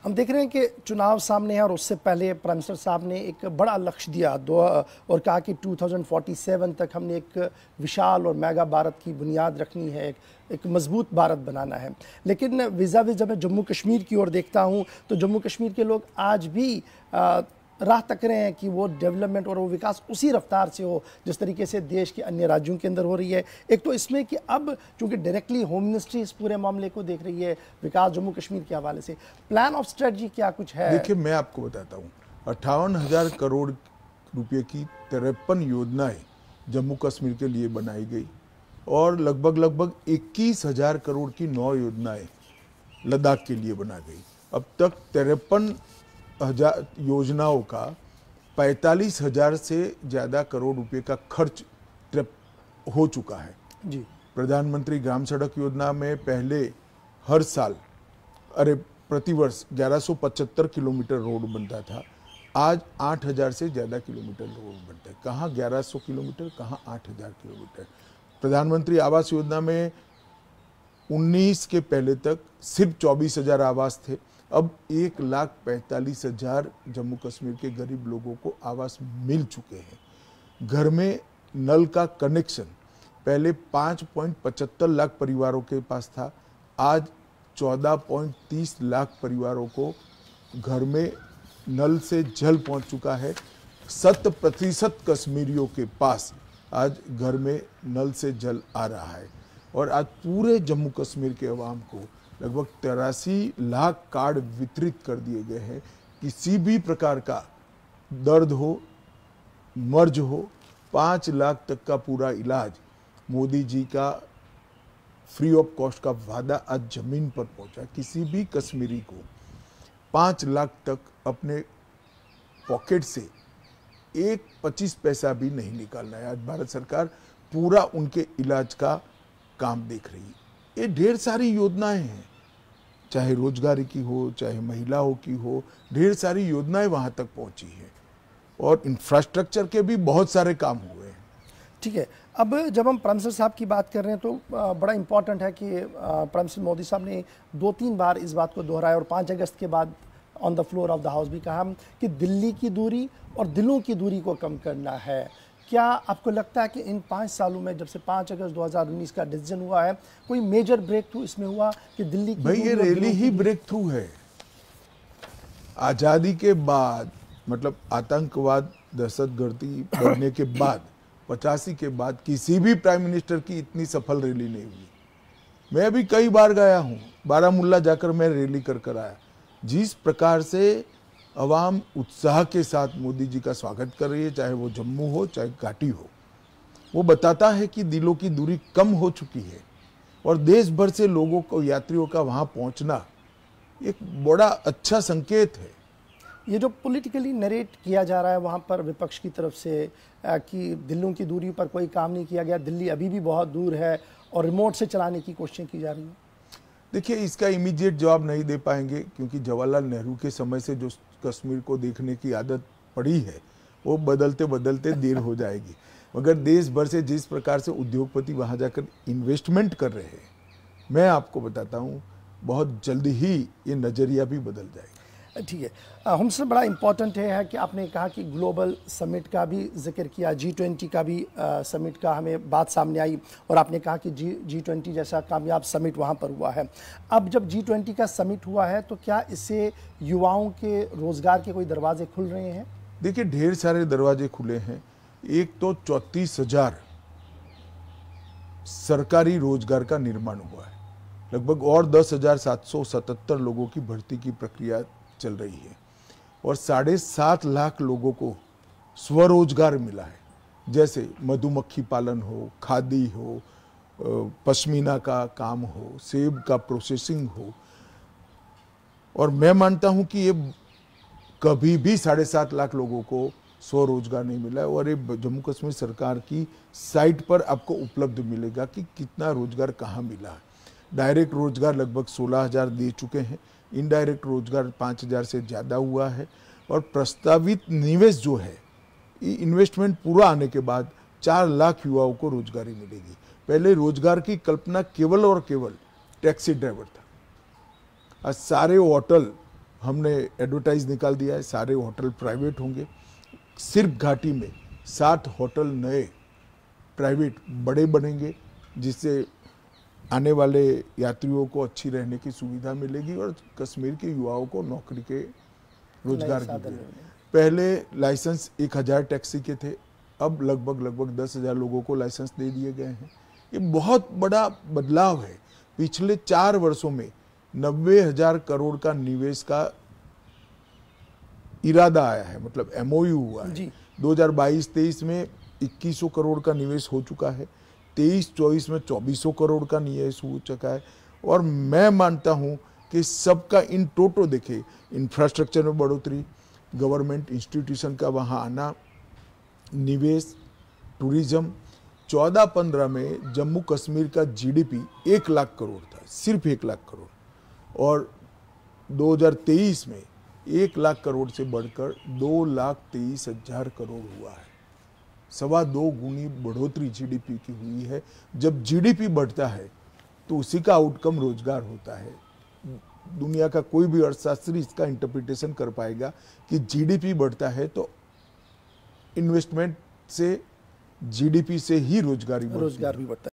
हम देख रहे हैं कि चुनाव सामने है और उससे पहले प्राइम मिनिस्टर साहब ने एक बड़ा लक्ष्य दिया और कहा कि 2047 तक हमने एक विशाल और मेगा भारत की बुनियाद रखनी है, एक मजबूत भारत बनाना है। लेकिन वीज़ा जब मैं जम्मू कश्मीर की ओर देखता हूं तो जम्मू कश्मीर के लोग आज भी राह तक रहे हैं कि वो डेवलपमेंट और वो विकास उसी रफ्तार से हो जिस तरीके से देश के अन्य राज्यों के अंदर हो रही है। एक तो इसमें कि अब चूंकि डायरेक्टली होम मिनिस्ट्री इस पूरे मामले को देख रही है विकास जम्मू कश्मीर के हवाले से, प्लान ऑफ स्ट्रेटजी क्या कुछ है? देखिए, मैं आपको बताता हूँ, 58,000 करोड़ रुपए की 53 योजनाएं जम्मू कश्मीर के लिए बनाई गई और लगभग 21,000 करोड़ की 9 योजनाएं लद्दाख के लिए बना गई। अब तक 53,000 योजनाओं का 45,000 से ज़्यादा करोड़ रुपए का खर्च हो चुका है जी। प्रधानमंत्री ग्राम सड़क योजना में पहले हर साल प्रतिवर्ष 1175 किलोमीटर रोड बनता था, आज 8,000 से ज़्यादा किलोमीटर रोड बनता है। कहाँ 1100 किलोमीटर, कहाँ 8,000 किलोमीटर। प्रधानमंत्री आवास योजना में 19 के पहले तक सिर्फ 24,000 आवास थे, अब 1,45,000 जम्मू कश्मीर के गरीब लोगों को आवास मिल चुके हैं। घर में नल का कनेक्शन पहले 5.75 लाख परिवारों के पास था, आज 14.30 लाख परिवारों को घर में नल से जल पहुंच चुका है। 100% कश्मीरियों के पास आज घर में नल से जल आ रहा है और आज पूरे जम्मू कश्मीर के अवाम को लगभग 83 लाख कार्ड वितरित कर दिए गए हैं। किसी भी प्रकार का दर्द हो, मर्ज हो, 5 लाख तक का पूरा इलाज, मोदी जी का फ्री ऑफ कॉस्ट का वादा आज जमीन पर पहुंचा। किसी भी कश्मीरी को 5 लाख तक अपने पॉकेट से 25 पैसा भी नहीं निकालना है। आज भारत सरकार पूरा उनके इलाज का काम देख रही है। ये ढेर सारी योजनाएं हैं, चाहे रोजगारी की हो, चाहे महिलाओं की हो, ढेर सारी योजनाएं वहां तक पहुंची है और इंफ्रास्ट्रक्चर के भी बहुत सारे काम हुए हैं। ठीक है, अब जब हम प्राइम मिनिस्टर साहब की बात कर रहे हैं तो बड़ा इंपॉर्टेंट है कि प्राइम मिनिस्टर मोदी साहब ने 2-3 बार इस बात को दोहराया और 5 अगस्त के बाद on the floor of the house भी कहा कि दिल्ली की दूरी और दिलों की दूरी को कम करना है। क्या आपको लगता है कि इन 5 सालों में जब से 5 अगस्त 2019 का डिसीजन हुआ है, कोई मेजर ब्रेक थ्रू इसमें हुआ कि दिल्ली की? भाई, ये रैली ही ब्रेक थ्रू है। आज़ादी के बाद, मतलब आतंकवाद, दहशतगर्दी बढ़ने के बाद, 85 के बाद किसी भी प्राइम मिनिस्टर की इतनी सफल रैली नहीं हुई। मैं भी कई बार गया हूँ, बारामूला जाकर मैं रैली कर आया। जिस प्रकार से अवाम उत्साह के साथ मोदी जी का स्वागत कर रही है, चाहे वो जम्मू हो चाहे घाटी हो, वो बताता है कि दिलों की दूरी कम हो चुकी है और देश भर से लोगों को, यात्रियों का वहाँ पहुँचना एक बड़ा अच्छा संकेत है। ये जो पॉलिटिकली नरेट किया जा रहा है वहाँ पर विपक्ष की तरफ से कि दिल्ली की दूरी पर कोई काम नहीं किया गया, दिल्ली अभी भी बहुत दूर है और रिमोट से चलाने की कोशिशें की जा रही हैं। देखिए, इसका इमीडिएट जवाब नहीं दे पाएंगे क्योंकि जवाहरलाल नेहरू के समय से जो कश्मीर को देखने की आदत पड़ी है वो बदलते बदलते देर हो जाएगी। मगर देश भर से जिस प्रकार से उद्योगपति वहाँ जाकर इन्वेस्टमेंट कर रहे हैं, मैं आपको बताता हूँ बहुत जल्दी ही ये नज़रिया भी बदल जाएगा। ठीक है, हमसे बड़ा इम्पॉर्टेंट है कि आपने कहा कि ग्लोबल समिट का भी जिक्र किया, G20 का भी समिट का हमें बात सामने आई और आपने कहा कि G20 जैसा कामयाब समिट वहाँ पर हुआ है। अब जब G20 का समिट हुआ है तो क्या इससे युवाओं के रोज़गार के कोई दरवाजे खुल रहे हैं? देखिए, ढेर सारे दरवाजे खुले हैं। एक तो 34,000 सरकारी रोजगार का निर्माण हुआ है, लगभग और 10,777 लोगों की भर्ती की प्रक्रिया चल रही है और 7.5 लाख लोगों को स्वरोजगार मिला है, जैसे मधुमक्खी पालन हो, खादी हो, पश्मीना का काम हो, सेब का प्रोसेसिंग हो। और मैं मानता हूं कि ये कभी भी 7.5 लाख लोगों को स्वरोजगार नहीं मिला है और ये जम्मू कश्मीर सरकार की साइट पर आपको उपलब्ध मिलेगा कि कितना रोजगार कहाँ मिला है। डायरेक्ट रोजगार लगभग 16,000 दे चुके हैं, इनडायरेक्ट रोजगार 5,000 से ज़्यादा हुआ है और प्रस्तावित निवेश जो है, इन्वेस्टमेंट पूरा आने के बाद 4 लाख युवाओं को रोजगारी मिलेगी। पहले रोजगार की कल्पना केवल और केवल टैक्सी ड्राइवर था, आज सारे होटल हमने एडवर्टाइज निकाल दिया है, सारे होटल प्राइवेट होंगे। सिर्फ घाटी में 7 होटल नए प्राइवेट बड़े बनेंगे, जिससे आने वाले यात्रियों को अच्छी रहने की सुविधा मिलेगी और कश्मीर के युवाओं को नौकरी के रोजगार की मिलेगी। पहले लाइसेंस 1000 टैक्सी के थे, अब लगभग 10,000 लोगों को लाइसेंस दे दिए गए हैं। ये बहुत बड़ा बदलाव है। पिछले 4 वर्षों में 90,000 करोड़ का निवेश का इरादा आया है, मतलब एमओयू हुआ है। 2022-23 में 2100 करोड़ का निवेश हो चुका है, 23-24 में 2400 करोड़ का निवेश हो चुका है। और मैं मानता हूं कि सबका इन टोटो देखे, इंफ्रास्ट्रक्चर में बढ़ोतरी, गवर्नमेंट इंस्टीट्यूशन का वहां आना, निवेश, टूरिज्म। 14-15 में जम्मू कश्मीर का जीडीपी 1 लाख करोड़ था, सिर्फ 1 लाख करोड़, और 2023 में 1 लाख करोड़ से बढ़कर 2,23,000 करोड़ हुआ है। 2.25 गुनी बढ़ोतरी जीडीपी की हुई है। जब जीडीपी बढ़ता है तो उसी का आउटकम रोजगार होता है। दुनिया का कोई भी अर्थशास्त्री इसका इंटरप्रिटेशन कर पाएगा कि जीडीपी बढ़ता है तो इन्वेस्टमेंट से, जीडीपी से ही रोजगार भी बढ़ता है।